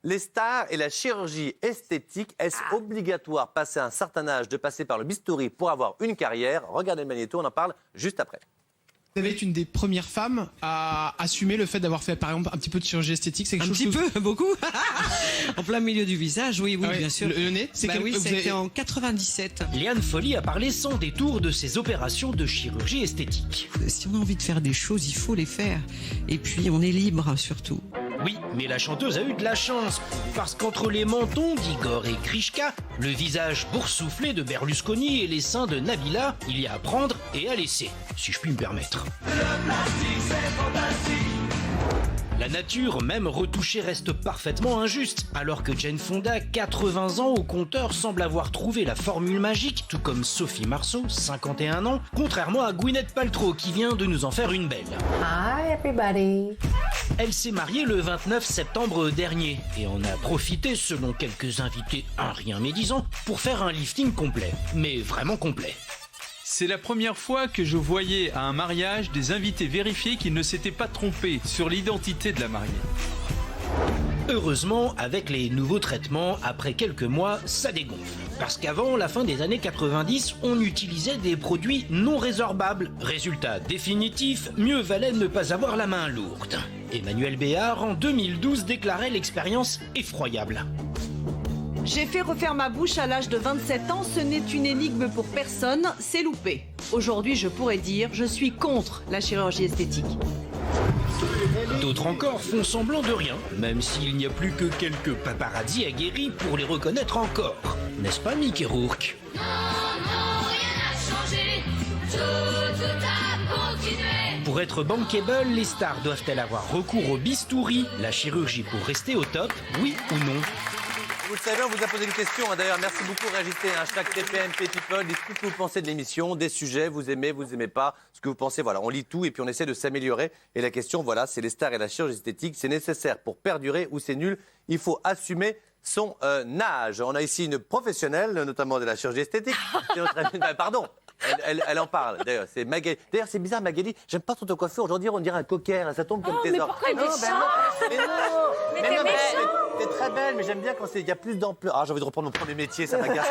Les stars et la chirurgie esthétique, est-ce obligatoire, passé un certain âge, de passer par le bistouri pour avoir une carrière? Regardez le magnéto, on en parle juste après. Vous avez été une des premières femmes à assumer le fait d'avoir fait, par exemple, un petit peu de chirurgie esthétique. C'est quelque chose Un petit peu, beaucoup. En plein milieu du visage, oui, Ah ouais, bien sûr. Le nez, c'est oui, c'était en 97. Liane Folly a parlé sans détour de ses opérations de chirurgie esthétique. Si on a envie de faire des choses, il faut les faire. Et puis, on est libre, surtout. Oui, mais la chanteuse a eu de la chance, parce qu'entre les mentons d'Igor et Krishka, le visage boursouflé de Berlusconi et les seins de Nabila, il y a à prendre et à laisser, si je puis me permettre. La nature, même retouchée, reste parfaitement injuste, alors que Jane Fonda, 80 ans au compteur, semble avoir trouvé la formule magique, tout comme Sophie Marceau, 51 ans, contrairement à Gwyneth Paltrow, qui vient de nous en faire une belle. Hi everybody. Elle s'est mariée le 29 septembre dernier et en a profité, selon quelques invités un rien médisants, pour faire un lifting complet, mais vraiment complet. C'est la première fois que je voyais à un mariage des invités vérifier qu'ils ne s'étaient pas trompés sur l'identité de la mariée. Heureusement, avec les nouveaux traitements, après quelques mois, ça dégonfle. Parce qu'avant la fin des années 90, on utilisait des produits non résorbables. Résultat définitif, mieux valait ne pas avoir la main lourde. Emmanuel Béard, en 2012, déclarait l'expérience effroyable. J'ai fait refaire ma bouche à l'âge de 27 ans, ce n'est une énigme pour personne, c'est loupé. Aujourd'hui, je pourrais dire, je suis contre la chirurgie esthétique. D'autres encore font semblant de rien, même s'il n'y a plus que quelques paparazzis aguerris pour les reconnaître encore. N'est-ce pas, Mickey Rourke? Non, rien n'a changé, tout a continué. Pour être bankable, les stars doivent-elles avoir recours au bistouri, la chirurgie pour rester au top, oui ou non? Vous le savez, on vous a posé une question. D'ailleurs, merci beaucoup. Réagissez à hashtag TPMP People. Dites tout ce que vous pensez de l'émission, des sujets, vous aimez pas, ce que vous pensez. Voilà, on lit tout et puis on essaie de s'améliorer. Et la question, voilà, c'est les stars et la chirurgie esthétique. C'est nécessaire pour perdurer ou c'est nul? Il faut assumer son âge. On a ici une professionnelle, notamment de la chirurgie esthétique. C'est notre amie- Pardon. Elle en parle, d'ailleurs, c'est Magali. D'ailleurs, c'est bizarre, Magali, j'aime pas trop ton coiffure. Aujourd'hui, on dirait un cocker, ça tombe comme tes mais ors. pourquoi il est Non, méchant mais non, Mais mais t'es non, mais méchant. t'es très belle, mais j'aime bien quand il y a plus d'ampleur. Ah, j'ai envie de reprendre mon premier métier, ça m'agace.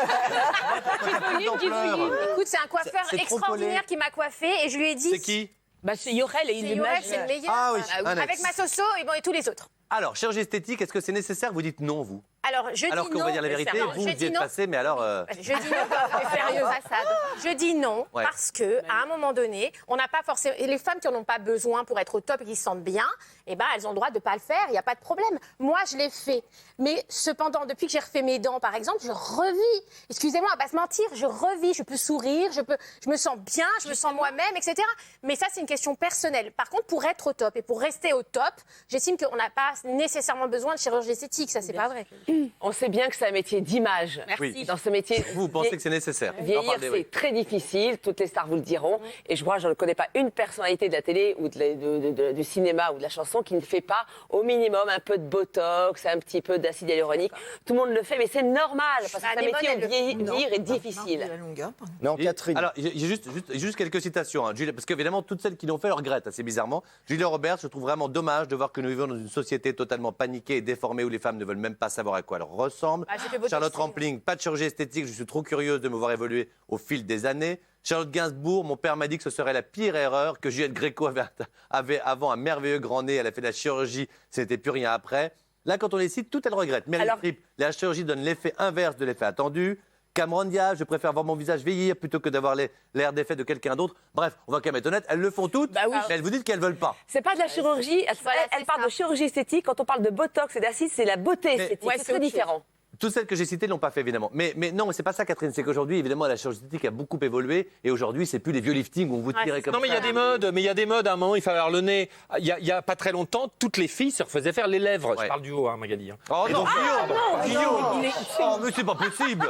Quand t'as plus d'ampleur. Écoute, c'est un coiffeur C'est trop extraordinaire collé. qui m'a coiffée et je lui ai dit... C'est qui? C'est Yorel et il est Yorel, magique. c'est le meilleur. Ah oui, un ex. Avec ma Soso et tous les autres. Alors, chirurgie esthétique, est-ce que c'est nécessaire? Vous dites non, vous. Alors, je Alors dis qu'on non. va dire la vérité, Non, vous je y dis êtes non. passé, mais alors... Je dis non, sérieux, façade. Je dis non Ouais. parce que à un moment donné, on n'a pas forcément. Et les femmes qui n'en ont pas besoin pour être au top et qui se sentent bien, eh ben, elles ont le droit de ne pas le faire. Il n'y a pas de problème. Moi, je l'ai fait. Mais cependant, depuis que j'ai refait mes dents, par exemple, je revis. Excusez-moi, on va pas se mentir, je revis. Je peux sourire, je me sens bien, je me sens moi-même, etc. Mais ça, c'est une question personnelle. Par contre, pour être au top et pour rester au top, j'estime qu'on n'a pas nécessairement besoin de chirurgie esthétique. Ça, c'est pas vrai. On sait bien que c'est un métier d'image. Oui. Dans ce métier, Vous pensez que c'est nécessaire? vieillir, D'en parler, c'est oui. très difficile. Toutes les stars vous le diront. Et je crois, je ne connais pas une personnalité de la télé ou du cinéma ou de la chanson qui ne fait pas au minimum un peu de botox, un petit peu d'acide hyaluronique. Tout le monde le fait, mais c'est normal parce que c'est un des métier où modèles. vieillir est difficile. Non, Catherine. Alors, j'ai juste quelques citations. Hein. Parce qu'évidemment, toutes celles qui l'ont fait le regrettent, assez bizarrement. Julia Roberts, je trouve vraiment dommage de voir que nous vivons dans une société totalement paniquée et déformée où les femmes ne veulent même pas savoir à quoi elles ressemblent. Ah, j'ai fait botoxer, Charlotte moi. Rampling, pas de chirurgie esthétique, je suis trop curieuse de me voir évoluer au fil des années. Charlotte Gainsbourg, mon père m'a dit que ce serait la pire erreur, que Juliette Gréco avait avant un merveilleux grand nez, elle a fait de la chirurgie, ce n'était plus rien après. Là, quand on les cite, toutes elles regrettent. Meryl Streep, la chirurgie donne l'effet inverse de l'effet attendu. Cameron Diaz, je préfère voir mon visage vieillir plutôt que d'avoir l'air d'effet de quelqu'un d'autre. Bref, on va quand même être honnête, elles le font toutes, Bah oui. mais elles vous disent qu'elles ne veulent pas. C'est pas de la chirurgie. Voilà, Elle c'est parle ça. de chirurgie esthétique. Quand on parle de botox et d'acide, c'est la beauté Mais- esthétique. Ouais, c'est c'est très autre chose. différent. Toutes celles que j'ai citées ne l'ont pas fait, évidemment. Mais non, c'est pas ça, Catherine. C'est qu'aujourd'hui, évidemment, la chirurgie esthétique a beaucoup évolué. Et aujourd'hui, c'est plus les vieux liftings où on vous tirait comme Non, mais il y ça. a des modes, à un moment, il fallait avoir le nez. Il y a pas très longtemps, toutes les filles se refaisaient faire les lèvres. Ouais. Je parle du haut, hein, Magali. hein. Oh non, Guillaume Guillaume il est- Oh, mais c'est pas possible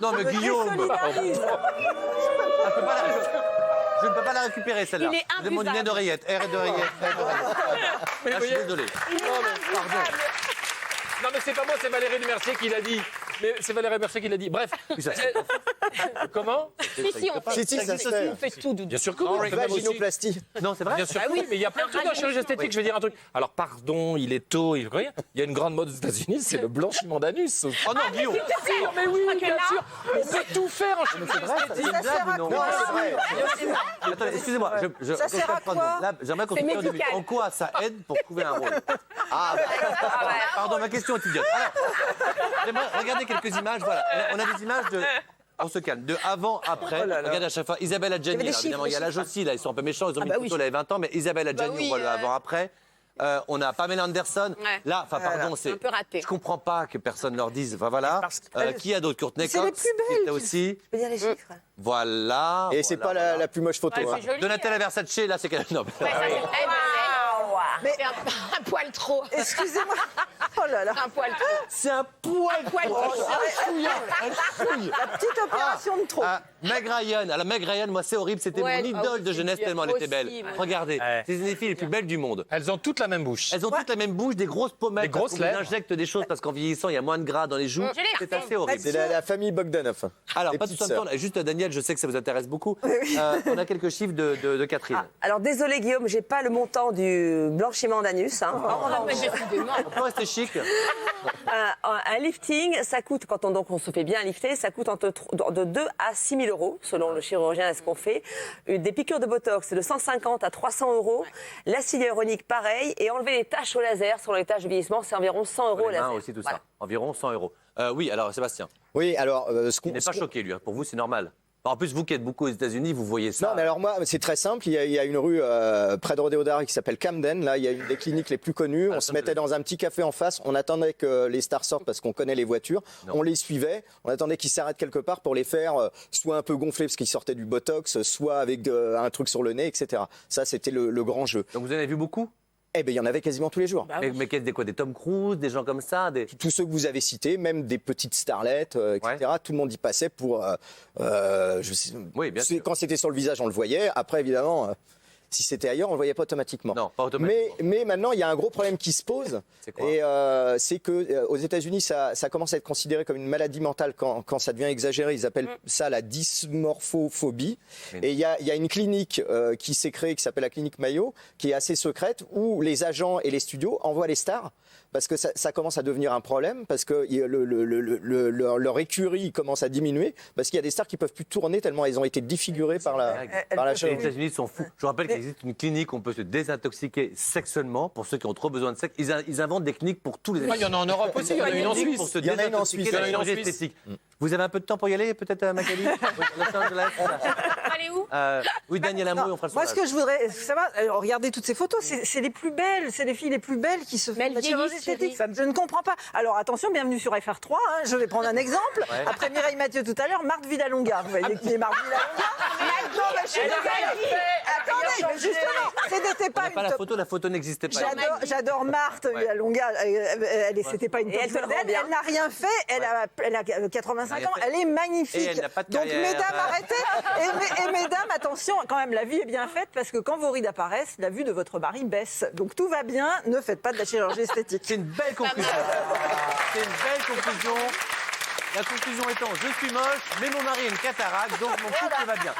Non, mais Guillaume Je ne peux pas la récupérer, celle-là. Il est Je demande une aide d'oreillette. Aide d'oreillette. Ah, je suis désolé. Pardon. Non, mais c'est pas moi, c'est Valérie Lemercier qui l'a dit. Mais c'est Valérie Lemercier qui l'a dit. Bref. Oui, ça, Comment Ça Si, existe on pas. fait, Si, ça se on fait. fait tout, Doudou. Bien sûr que oui. Vaginoplastie. Non, c'est vrai. Bien sûr Ah que oui. oui, mais il y a plein de trucs en chirurgie esthétique. Je vais dire un truc. Alors, pardon, il est tôt. Il y a une grande mode aux États-Unis, c'est le blanchiment d'anus. Oh non, Guillaume. Mais oui, bien sûr. On peut tout faire en chirurgie esthétique. C'est une blague ou non? Non, c'est vrai. Attendez, excusez-moi. Ça sert à quoi? Là, j'aimerais qu'on se C'est dise médical. en quoi ça aide pour trouver un rôle. Ah ouais. Pardon, ma question est idiote. Alors, j'aimerais regarder quelques images. Voilà, on a des images de. On se calme. De avant, après. Regardez à chaque fois. Isabelle Adjani, des là, évidemment, il y a l'âge aussi. Là, ils sont un peu méchants. Ils ont mis une photo, elle avait 20 ans. Mais Isabelle Adjani, on voit le avant-après. On a Pamela Anderson. Ouais. Là, enfin, pardon, c'est. Un peu raté. Je comprends pas que personne leur dise. Enfin, voilà. Qui a d'autres? Courtney C'est les Cox. plus belles qui était aussi. Je peux dire les chiffres. Voilà. Et c'est pas la plus moche photo. Ouais, hein. c'est joli. Donatella Versace, là, c'est qu'elle. Non, Ouais, ça, c'est très bon. Mais Un poil trop. excusez-moi. Oh là là. Un poil trop. c'est un poil. Poil trop. La petite opération de trop. Meg Ryan. Alors, Meg Ryan, moi, c'est horrible. C'était Ouais, mon idole de jeunesse c'est tellement elle était belle. possible. Regardez, Ouais. c'est une des filles les plus belles du monde. Elles ont toutes la même bouche. Elles ont toutes la même bouche, des grosses pommettes. Des grosses parce qu'on vous lèvres. injecte des choses parce qu'en vieillissant, il y a moins de gras dans les joues. Je l'ai C'est refait. assez horrible. C'est la famille Bogdanov. Alors, Les pas tout petites simplement. sœurs. Juste, Daniel, je sais que ça vous intéresse beaucoup. On a quelques chiffres de Catherine. Alors désolé Guillaume, j'ai pas le montant du blanchiment d'anus. Hein. On peut rester chic. Un lifting, ça coûte, quand on se fait bien lifter, ça coûte de 2 à 6 000 euros, selon le chirurgien et ce qu'on fait. Des piqûres de Botox, c'est de 150 à 300 euros. L'acide hyaluronique, pareil. Et enlever les taches au laser, sur les taches de vieillissement, c'est environ 100 euros au Les mains laser. aussi, tout Voilà. ça. Environ 100 euros. Oui, alors, Sébastien. Oui, alors, Il n'est pas choqué, lui. Hein. Pour vous, c'est normal. En plus, vous qui êtes beaucoup aux États-Unis, vous voyez ça. Non, mais alors moi, c'est très simple. Il y a une rue près de Rodeo Drive qui s'appelle Camden. Là, il y a une des cliniques les plus connues. On se mettait dans un petit café en face. On attendait que les stars sortent parce qu'on connaît les voitures. Non. On les suivait. On attendait qu'ils s'arrêtent quelque part pour les faire soit un peu gonfler parce qu'ils sortaient du Botox, soit avec un truc sur le nez, etc. Ça, c'était le grand jeu. Donc, vous en avez vu beaucoup? Eh ben, il y en avait quasiment tous les jours. Mais des quoi? Des Tom Cruise, des gens comme ça des... Tous ceux que vous avez cités, même des petites starlettes, etc. Tout le monde y passait pour. Oui, bien sûr. Quand c'était sur le visage, on le voyait. Après, évidemment, si c'était ailleurs, on le voyait pas automatiquement. Non, pas automatiquement. Mais maintenant, il y a un gros problème qui se pose. C'est quoi? Et c'est que aux États-Unis, ça commence à être considéré comme une maladie mentale quand ça devient exagéré. Ils appellent ça la dysmorphophobie. Et il y a une clinique qui s'est créée, qui s'appelle la clinique Mayo, qui est assez secrète, où les agents et les studios envoient les stars. Parce que ça commence à devenir un problème, parce que leur écurie commence à diminuer, parce qu'il y a des stars qui peuvent plus tourner tellement elles ont été défigurées par la Les chirurgie. États-Unis sont fous. Je vous rappelle qu'il existe une clinique où on peut se désintoxiquer sexuellement pour ceux qui ont trop besoin de sexe. Ils inventent des cliniques pour tous les. Il y en a en Europe aussi, il y en a une en Suisse. Pour se Il y en a une en désintoxiquer Suisse, de la il y en a une en chirurgie Suisse. esthétique. Vous avez un peu de temps pour y aller, peut-être, Magali? Los Angeles. Allez où? Oui, Daniel, un mot et on fera le Moi, sondage. ce que je voudrais savoir, alors, regardez toutes ces photos, c'est les plus belles, c'est les filles les plus belles qui se font Mais elles la chirurgie vieillissent, esthétique. chérie. Je ne comprends pas. Alors attention, bienvenue sur FR3, hein, je vais prendre un exemple. Ouais. Après Mireille Mathieu tout à l'heure, Marthe Villalonga. Vous voyez qui est Marthe Villalonga? Non, mais je suis désolée. Attendez, mais justement, c'était On pas n'a pas la photo n'existait pas. J'adore Marthe Villalonga. C'était pas une Et elle te le rend modèle, bien. elle n'a rien fait. Elle a 85 Rien ans. fait. Elle est magnifique. Et elle n'a pas de Donc carrière. mesdames, arrêtez. Et mesdames, attention, quand même, la vie est bien faite parce que quand vos rides apparaissent, la vue de votre mari baisse. Donc tout va bien. Ne faites pas de la chirurgie esthétique. C'est une belle conclusion. C'est une belle conclusion. La conclusion étant, je suis moche, mais mon mari a une cataracte, donc mon couple va bien.